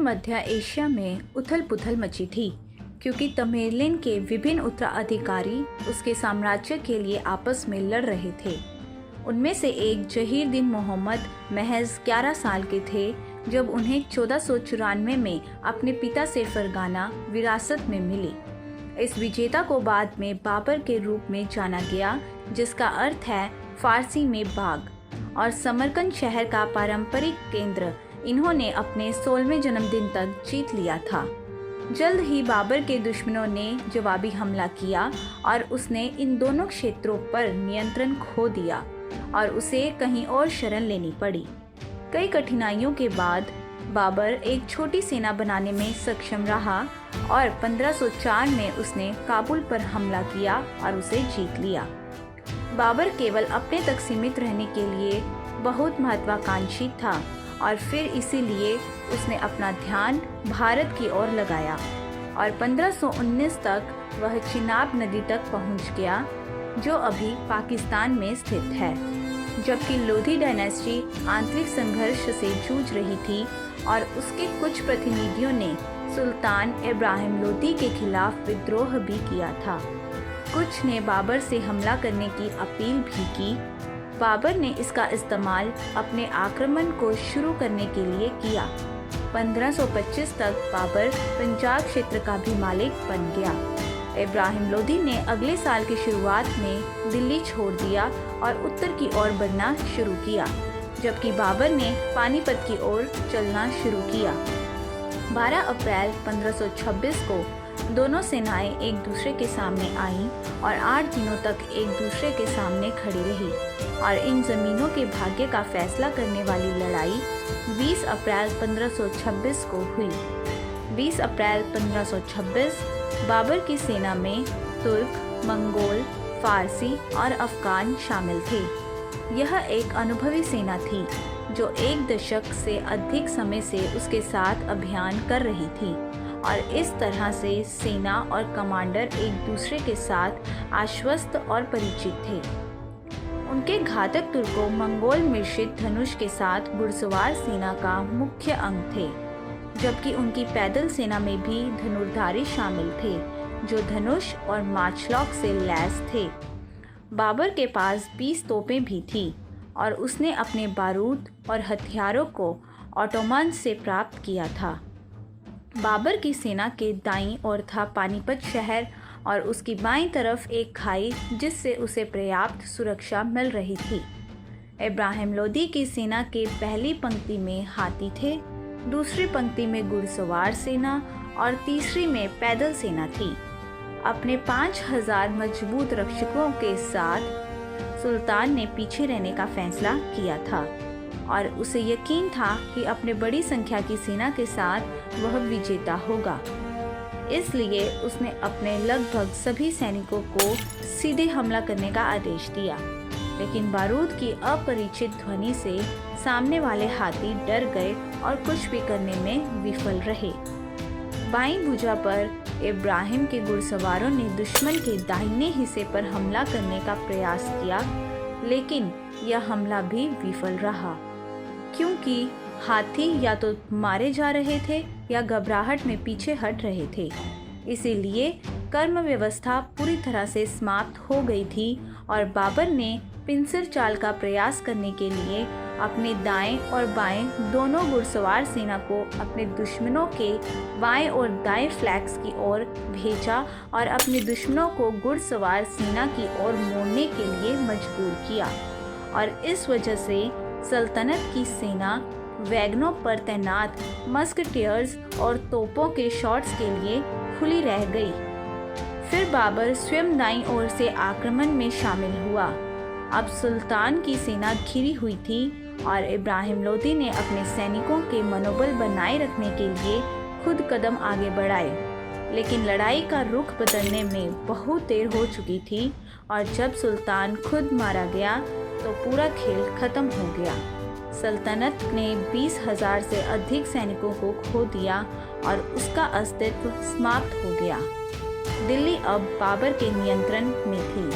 मध्य Asia में उथल पुथल मची थी क्योंकि तमिलिन के विभिन्न उत्तराधिकारी उसके साम्राज्य के लिए आपस में लड़ रहे थे। उनमें से एक जहीर-उद-दीन मोहम्मद महज 11 साल के थे जब उन्हें 1494 में अपने पिता से फरगाना विरासत में मिली। इस विजेता को बाद में बाबर के रूप में जाना गया, जिसका अर्थ है फारसी में बाग, और समरकंद शहर का पारंपरिक केंद्र इन्होंने अपने 16वें जन्मदिन तक जीत लिया था। जल्द ही बाबर के दुश्मनों ने जवाबी हमला किया और उसने इन दोनों क्षेत्रों पर नियंत्रण खो दिया और उसे कहीं और शरण लेनी पड़ी। कई कठिनाइयों के बाद बाबर एक छोटी सेना बनाने में सक्षम रहा और 1504 में उसने काबुल पर हमला किया और उसे जीत लिया। बाबर केवल अपने तक सीमित रहने के लिए बहुत महत्वाकांक्षी था और फिर इसीलिए उसने अपना ध्यान भारत की ओर लगाया और 1519 तक वह चिनाब नदी तक पहुंच गया, जो अभी पाकिस्तान में स्थित है। जबकि लोधी डायनेस्टी आंतरिक संघर्ष से जूझ रही थी और उसके कुछ प्रतिनिधियों ने सुल्तान इब्राहिम लोदी के खिलाफ विद्रोह भी किया था। कुछ ने बाबर से हमला करने की अपील भी की। बाबर ने इसका इस्तेमाल अपने आक्रमण को शुरू करने के लिए किया। 1525 तक बाबर पंजाब क्षेत्र का भी मालिक बन गया। इब्राहिम लोदी ने अगले साल की शुरुआत में दिल्ली छोड़ दिया और उत्तर की ओर बढ़ना शुरू किया, जबकि बाबर ने पानीपत की ओर चलना शुरू किया। 12 अप्रैल 1526 को दोनों सेनाएं एक दूसरे के सामने आईं और 8 दिनों तक एक दूसरे के सामने खड़ी रही और इन जमीनों के भाग्य का फैसला करने वाली लड़ाई 20 अप्रैल 1526 को हुई। 20 अप्रैल 1526 बाबर की सेना में तुर्क, मंगोल, फारसी और अफगान शामिल थे। यह एक अनुभवी सेना थी जो एक दशक से अधिक समय से उसके साथ अभियान कर रही थी और इस तरह से सेना और कमांडर एक दूसरे के साथ आश्वस्त और परिचित थे। उनके घातक तुर्कों मंगोल मिश्रित धनुष के साथ घुड़सवार सेना का मुख्य अंग थे, जबकि उनकी पैदल सेना में भी धनुर्धारी शामिल थे जो धनुष और माचलॉक से लैस थे। बाबर के पास 20 तोपें भी थी और उसने अपने बारूद और हथियारों को ऑटोमन से प्राप्त किया था। बाबर की सेना के दाईं ओर था पानीपत शहर और उसकी बाईं तरफ एक खाई जिससे उसे पर्याप्त सुरक्षा मिल रही थी। इब्राहिम लोदी की सेना के पहली पंक्ति में हाथी थे, दूसरी पंक्ति में घुड़सवार सेना और तीसरी में पैदल सेना थी। अपने 5000 मजबूत रक्षकों के साथ सुल्तान ने पीछे रहने का फैसला किया था और उसे यकीन था कि अपने बड़ी संख्या की सेना के साथ वह विजेता होगा। इसलिए उसने अपने लगभग सभी सैनिकों को सीधे हमला करने का आदेश दिया, लेकिन बारूद की अपरिचित ध्वनि से सामने वाले हाथी डर गए और कुछ भी करने में विफल रहे। बाईं भुजा पर इब्राहिम के घुड़सवारों ने दुश्मन के दाहिने हिस्से पर हमला करने का प्रयास किया, लेकिन यह हमला भी विफल रहा क्योंकि हाथी या तो मारे जा रहे थे या घबराहट में पीछे हट रहे थे। इसीलिए कर्म व्यवस्था पूरी तरह से समाप्त हो गई थी और बाबर ने पिंसर चाल का प्रयास करने के लिए अपने दाएं और बाएं दोनों घुड़सवार सेना को अपने दुश्मनों के बाएं और दाएं फ्लैंक्स की ओर भेजा और अपने दुश्मनों को घुड़सवार सेना की ओर मोड़ने के लिए मजबूर किया और इस वजह से सल्तनत की सेना वैगनों पर तैनात मस्कटियर्स और तोपों के शॉट्स के लिए खुली रह गई। फिर बाबर स्वयं दाईं ओर से आक्रमण में शामिल हुआ। अब सुल्तान की सेना घिरी हुई थी और इब्राहिम लोदी ने अपने सैनिकों के मनोबल बनाए रखने के लिए खुद कदम आगे बढ़ाए, लेकिन लड़ाई का रुख बदलने में बहुत देर हो चुकी थी और जब सुल्तान खुद मारा गया तो पूरा खेल खत्म हो गया। सल्तनत ने 20,000 से अधिक सैनिकों को खो दिया और उसका अस्तित्व समाप्त हो गया। दिल्ली अब बाबर के नियंत्रण में थी।